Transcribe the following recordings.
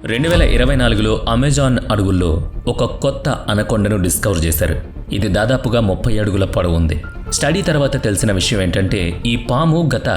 2024లో Amazon అడవుల్లో ఒక కొత్త అనకొండను డిస్కవర్ చేశారు. ఇది దాదాపుగా 30 అడుగుల పొడవు ఉంది. స్టడీ తర్వాత తెలిసిన విషయం ఏంటంటే ఈ పాము గత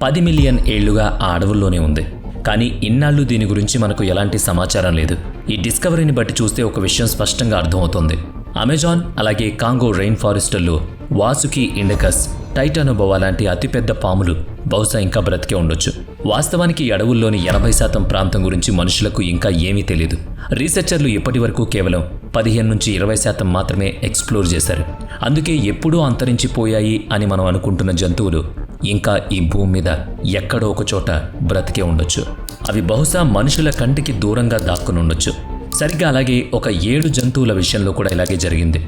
10 మిలియన్ ఏళ్లుగా ఆ అడవుల్లోనే ఉంది. కానీ ఇన్నాళ్ళు దీని గురించి మనకు ఎలాంటి సమాచారం లేదు. ఈ డిస్కవరీని బట్టి చూస్తే ఒక విషయం స్పష్టంగా అర్థమవుతుంది. అమెజాన్ అలాగే కాంగో రెయిన్ ఫారెస్టుల్లో వాసుకి ఇండకస్, టైటానోబోవా లాంటి అతిపెద్ద పాములు బహుశా ఇంకా బ్రతికే ఉండొచ్చు. వాస్తవానికి ఈ అడవుల్లోని 80% ప్రాంతం గురించి మనుషులకు ఇంకా ఏమీ తెలియదు. రీసెర్చర్లు ఇప్పటి వరకు కేవలం 15-20% మాత్రమే ఎక్స్ప్లోర్ చేశారు. అందుకే ఎప్పుడూ అంతరించిపోయాయి అని మనం అనుకుంటున్న జంతువులు ఇంకా ఈ భూమి మీద ఎక్కడో ఒక చోట బ్రతికే ఉండొచ్చు. అవి బహుశా మనుషుల కంటికి దూరంగా దాక్కుని ఉండొచ్చు. సరిగ్గా అలాగే ఒక 7 జంతువుల విషయంలో కూడా ఇలాగే జరిగింది.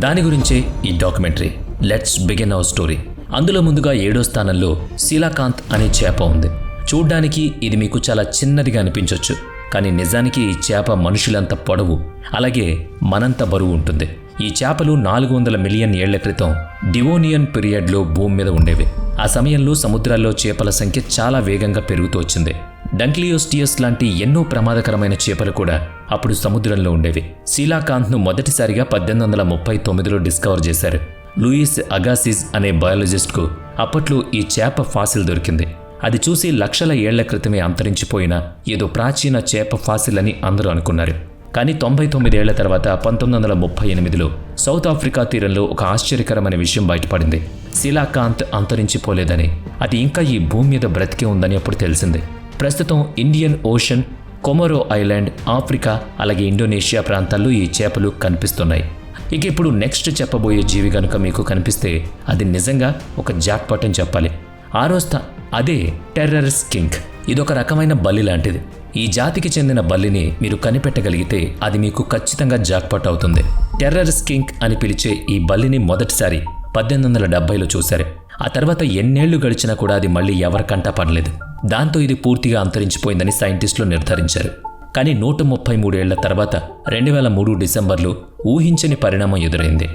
దాని గురించే ఈ documentary. Let's begin our story. అందులో ముందుగా 7వ స్థానంలో శీలాకాంత్ అనే చేప ఉంది. చూడ్డానికి ఇది మీకు చాలా చిన్నదిగా అనిపించవచ్చు, కానీ నిజానికి ఈ చేప మనుషులంత పొడవు, అలాగే మనంత బరువు ఉంటుంది. ఈ చేపలు 400 మిలియన్ ఏళ్ల క్రితం డివోనియన్ పీరియడ్లో భూమి మీద ఉండేవి. ఆ సమయంలో సముద్రాల్లో చేపల సంఖ్య చాలా వేగంగా పెరుగుతూ వచ్చింది. డంక్లియోస్టియస్ లాంటి ఎన్నో ప్రమాదకరమైన చేపలు కూడా అప్పుడు సముద్రంలో ఉండేవి. శీలాకాంత్ను మొదటిసారిగా 1839లో డిస్కవర్ చేశారు. లూయిస్ అగాసిస్ అనే బయాలజిస్ట్కు అప్పట్లో ఈ చేప ఫాసిల్ దొరికింది. అది చూసి లక్షల ఏళ్ల క్రితమే అంతరించిపోయిన ఏదో ప్రాచీన చేప ఫాసిల్ అని అందరూ అనుకున్నారు. కానీ 99 ఏళ్ల తర్వాత 1938లో సౌత్ ఆఫ్రికా తీరంలో ఒక ఆశ్చర్యకరమైన విషయం బయటపడింది. శీలాకాంత్ అంతరించిపోలేదని, అది ఇంకా ఈ భూమి మీద బ్రతికే ఉందని అప్పుడు తెలిసింది. ప్రస్తుతం ఇండియన్ ఓషన్, కొమరో ఐలాండ్, ఆఫ్రికా అలాగే ఇండోనేషియా ప్రాంతాల్లో ఈ చేపలు కనిపిస్తున్నాయి. ఇక ఇప్పుడు నెక్స్ట్ చెప్పబోయే జీవి కనుక మీకు కనిపిస్తే అది నిజంగా ఒక జాక్పాట్ అని చెప్పాలి. అదే టెర్రర్ స్కింక్. ఇదొక రకమైన బల్లి లాంటిది. ఈ జాతికి చెందిన బల్లిని మీరు కనిపెట్టగలిగితే అది మీకు ఖచ్చితంగా జాక్పాట్ అవుతుంది. టెర్రర్ స్కింక్ అని పిలిచే ఈ బల్లిని మొదటిసారి 1870లో చూశారు. ఆ తర్వాత ఎన్నేళ్లు గడిచినా కూడా అది మళ్ళీ ఎవరికంటా పడలేదు. దాంతో ఇది పూర్తిగా అంతరించిపోయిందని సైంటిస్టులు నిర్ధారించారు. కానీ 133 ఏళ్ల తర్వాత 2003 డిసెంబర్లో ఊహించని పరిణామం ఎదురైంది.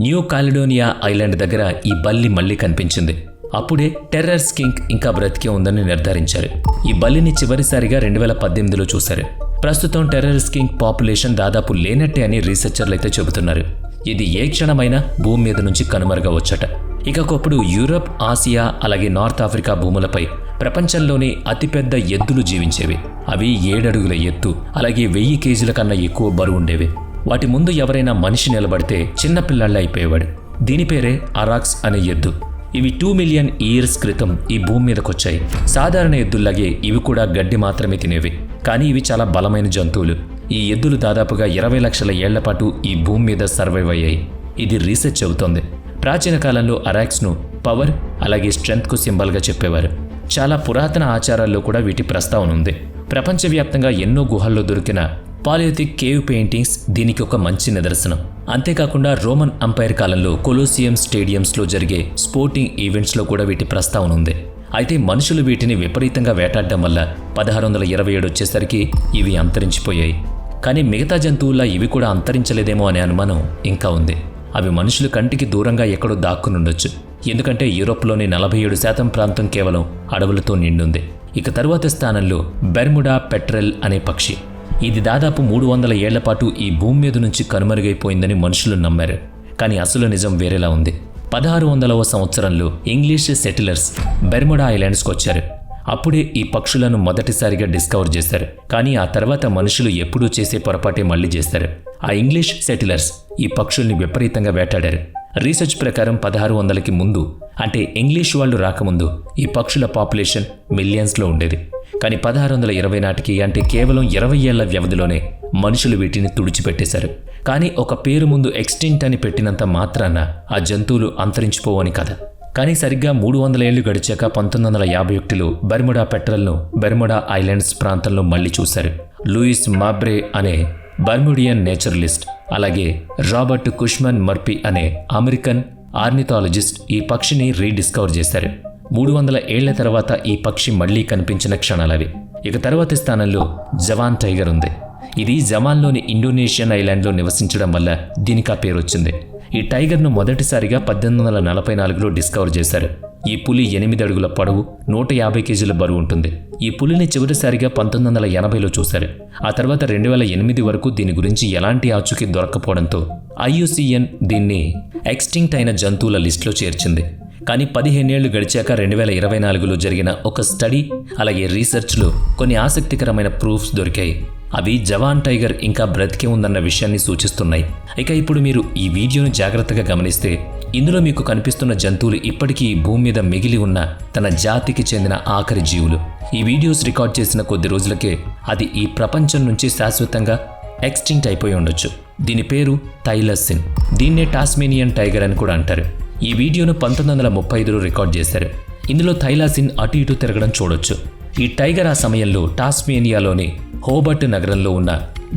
న్యూ కాలిడోనియా ఐలాండ్ దగ్గర ఈ బల్లి మళ్లీ కనిపించింది. అప్పుడే టెర్రర్ స్కింక్ ఇంకా బ్రతికే ఉందని నిర్ధారించారు. ఈ బల్లిని చివరిసారిగా 2018లో చూశారు. ప్రస్తుతం టెర్రర్ స్కింక్ పాపులేషన్ దాదాపు లేనట్టే అని రీసెర్చర్లు అయితే చెబుతున్నారు. ఇది ఏ క్షణమైనా భూమి మీద నుంచి కనుమరుగవచ్చట. ఇకప్పుడు యూరప్, ఆసియా అలాగే నార్త్ ఆఫ్రికా భూములపై ప్రపంచంలోని అతిపెద్ద ఎద్దులు జీవించేవి. అవి 7 అడుగుల ఎత్తు, అలాగే 1000 కేజీల కన్నా ఎక్కువ బరువు ఉండేవి. వాటి ముందు ఎవరైనా మనిషి నిలబడితే చిన్నపిల్లాళ్ళ అయిపోయేవాడు. దీని పేరే అరాక్స్ అనే ఎద్దు. ఇవి 2 మిలియన్ ఇయర్స్ క్రితం ఈ భూమి మీదకొచ్చాయి. సాధారణ ఎద్దుల్లాగే ఇవి కూడా గడ్డి మాత్రమే తినేవి. కానీ ఇవి చాలా బలమైన జంతువులు. ఈ ఎద్దులు దాదాపుగా 20 లక్షల ఏళ్ల పాటు ఈ భూమి మీద సర్వైవ్ అయ్యాయి. ఇది రీసెర్చ్ చెబుతోంది. ప్రాచీన కాలంలో అరాక్స్ను పవర్ అలాగే స్ట్రెంగ్త్కు సింబల్గా చెప్పేవారు. చాలా పురాతన ఆచారాల్లో కూడా వీటి ప్రస్తావన ఉంది. ప్రపంచవ్యాప్తంగా ఎన్నో గుహల్లో దొరికిన పాలియోథిక్ కేవ్ పెయింటింగ్స్ దీనికి ఒక మంచి నిదర్శనం. అంతేకాకుండా రోమన్ అంపైర్ కాలంలో కొలోసియం స్టేడియంస్లో జరిగే స్పోర్టింగ్ ఈవెంట్స్లో కూడా వీటి ప్రస్తావన ఉంది. అయితే మనుషులు వీటిని విపరీతంగా వేటాడడం వల్ల 1627 వచ్చేసరికి ఇవి అంతరించిపోయాయి. కానీ మిగతా జంతువుల్లా ఇవి కూడా అంతరించలేదేమో అనే అనుమానం ఇంకా ఉంది. అవి మనుషుల కంటికి దూరంగా ఎక్కడో దాక్కునుండొచ్చు. ఎందుకంటే యూరోప్లోని 47% ప్రాంతం కేవలం అడవులతో నిండుంది. ఇక తరువాత స్థానంలో బెర్ముడా పెట్రెల్ అనే పక్షి. ఇది దాదాపు 300 ఏళ్ల పాటు ఈ భూమి మీద నుంచి కనుమరుగైపోయిందని మనుషులు నమ్మారు. కానీ అసలు నిజం వేరేలా ఉంది. 1600వ సంవత్సరంలో ఇంగ్లీష్ సెటిలర్స్ బెర్ముడా ఐలాండ్స్కి వచ్చారు. అప్పుడే ఈ పక్షులను మొదటిసారిగా డిస్కవర్ చేశారు. కానీ ఆ తర్వాత మనుషులు ఎప్పుడూ చేసే పొరపాటే మళ్లీ చేశారు. ఆ ఇంగ్లీష్ సెటిలర్స్ ఈ పక్షుల్ని విపరీతంగా వేటాడారు. రీసెర్చ్ ప్రకారం 1600కి ముందు, అంటే ఇంగ్లీష్ వాళ్ళు రాకముందు ఈ పక్షుల పాపులేషన్ మిలియన్స్లో ఉండేది. కానీ 1620 నాటికి, అంటే కేవలం 20 ఏళ్ల వ్యవధిలోనే మనుషులు వీటిని తుడిచిపెట్టేశారు. కానీ ఒక పేరు ముందు ఎక్స్టింక్ట్ అని పెట్టినంత మాత్రాన ఆ జంతువులు అంతరించిపోవని కదా. కానీ సరిగ్గా 300 ఏళ్లు గడిచాక 1951లో బెర్ముడా పెట్రల్ను బెర్ముడా ఐలాండ్స్ ప్రాంతంలో మళ్లీ చూశారు. లూయిస్ మాబ్రే అనే బర్ముడియన్ నేచరలిస్ట్, అలాగే రాబర్ట్ కుష్మన్ మర్ఫీ అనే అమెరికన్ ఆర్నిథాలజిస్ట్ ఈ పక్షిని రీడిస్కవర్ చేశారు. 300 ఏళ్ల తర్వాత ఈ పక్షి మళ్లీ కనిపించిన క్షణాలవి. ఇక తర్వాతి స్థానంలో జవాన్ టైగర్ ఉంది. ఇది జవాన్లోని ఇండోనేషియన్ ఐలాండ్లో నివసించడం వల్ల దీనికి ఆ పేరు వచ్చింది. ఈ టైగర్ను మొదటిసారిగా 1844లో డిస్కవర్ చేశారు. ఈ పులి 8 అడుగుల పొడవు, 150 కేజీల బరువు ఉంటుంది. ఈ పులిని చివరిసారిగా 1980లో చూశారు. ఆ తర్వాత 2008 వరకు దీని గురించి ఎలాంటి ఆచూకీ దొరక్కపోవడంతో IUCN దీన్ని ఎక్స్టింక్ట్ అయిన జంతువుల లిస్టులో చేర్చింది. కానీ 15 ఏళ్లు గడిచాక 2024లో జరిగిన ఒక స్టడీ అలాగే రీసెర్చ్లో కొన్ని ఆసక్తికరమైన ప్రూఫ్స్ దొరికాయి. అవి జవాన్ టైగర్ ఇంకా బ్రతికే ఉందన్న విషయాన్ని సూచిస్తున్నాయి. ఇక ఇప్పుడు మీరు ఈ వీడియోను జాగ్రత్తగా గమనిస్తే ఇందులో మీకు కనిపిస్తున్న జంతువులు ఇప్పటికీ ఈ భూమి మీద మిగిలి ఉన్న తన జాతికి చెందిన ఆఖరి జీవులు. ఈ వీడియోస్ రికార్డ్ చేసిన కొద్ది రోజులకే అది ఈ ప్రపంచం నుంచి శాశ్వతంగా ఎక్స్టింక్ట్ అయిపోయి ఉండొచ్చు. దీని పేరు థైలసిన్. దీన్నే టాస్మేనియన్ టైగర్ అని కూడా అంటారు. ఈ వీడియోను 1935లో రికార్డ్ చేశారు. ఇందులో థైలాసిన్ అటు ఇటు తిరగడం చూడొచ్చు. ఈ టైగర్ ఆ సమయంలో టాస్మేనియాలోని హోబర్ట్ నగరంలో ఉన్న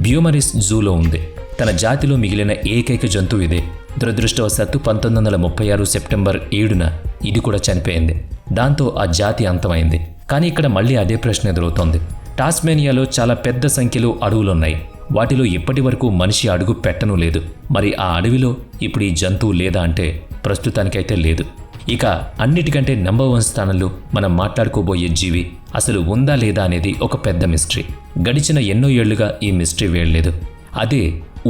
బ్యూమరిస్ జూలో ఉంది. తన జాతిలో మిగిలిన ఏకైక జంతువు ఇదే. దురదృష్టవశాత్తు 1936 సెప్టెంబర్ 7న ఇది కూడా చనిపోయింది. దాంతో ఆ జాతి అంతమైంది. కానీ ఇక్కడ మళ్ళీ అదే ప్రశ్న ఎదురవుతోంది. టాస్మేనియాలో చాలా పెద్ద సంఖ్యలో అడవులున్నాయి. వాటిలో ఇప్పటి వరకు మనిషి అడుగు పెట్టనూ లేదు. మరి ఆ అడవిలో ఇప్పుడు ఈ జంతువు లేదా అంటే ప్రస్తుతానికైతే లేదు. ఇక అన్నిటికంటే నంబర్ 1 స్థానంలో మనం మాట్లాడుకోబోయే జీవి అసలు ఉందా లేదా అనేది ఒక పెద్ద మిస్టరీ. గడిచిన ఎన్నో ఏళ్లుగా ఈ మిస్టరీ వేయలేదు. అదే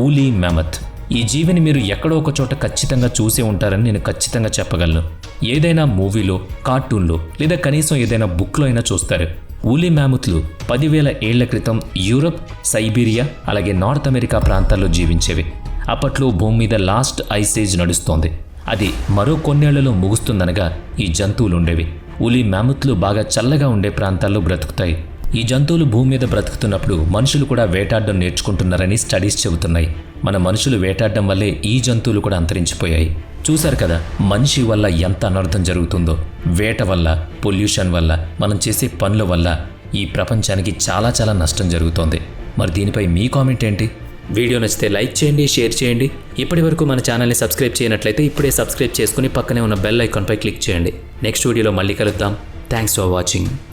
ఊలీ మ్యామత్. ఈ జీవిని మీరు ఎక్కడో ఒక చోట ఖచ్చితంగా చూసే ఉంటారని నేను ఖచ్చితంగా చెప్పగలను. ఏదైనా మూవీలో, కార్టూన్లో లేదా కనీసం ఏదైనా బుక్లో అయినా చూస్తారు. ఊలీ మ్యామత్లు 10,000 ఏళ్ల క్రితం యూరప్, సైబీరియా అలాగే నార్త్ అమెరికా ప్రాంతాల్లో జీవించేవి. అప్పట్లో భూమి మీద లాస్ట్ ఐస్ ఏజ్ నడుస్తోంది. అది మరో కొన్నేళ్లలో ముగుస్తుందనగా ఈ జంతువులు ఉండేవి. ఊలీ మ్యామత్లు బాగా చల్లగా ఉండే ప్రాంతాల్లో బ్రతుకుతాయి. ఈ జంతువులు భూమి మీద బ్రతుకుతున్నప్పుడు మనుషులు కూడా వేటాడడం నేర్చుకుంటున్నారని స్టడీస్ చెబుతున్నాయి. మన మనుషులు వేటాడడం వల్లే ఈ జంతువులు కూడా అంతరించిపోయాయి. చూశారు కదా మనిషి వల్ల ఎంత అనర్థం జరుగుతుందో. వేట వల్ల, పొల్యూషన్ వల్ల, మనం చేసే పనుల వల్ల ఈ ప్రపంచానికి చాలా చాలా నష్టం జరుగుతోంది. మరి దీనిపై మీ కామెంట్ ఏంటి? వీడియో నచ్చితే లైక్ చేయండి, షేర్ చేయండి. ఇప్పటి వరకు మన ఛానల్ని సబ్స్క్రైబ్ చేయనట్లయితే ఇప్పుడే సబ్స్క్రైబ్ చేసుకుని పక్కనే ఉన్న బెల్ ఐకాన్పై క్లిక్ చేయండి. నెక్స్ట్ వీడియోలో మళ్ళీ కలుద్దాం. Thanks for watching.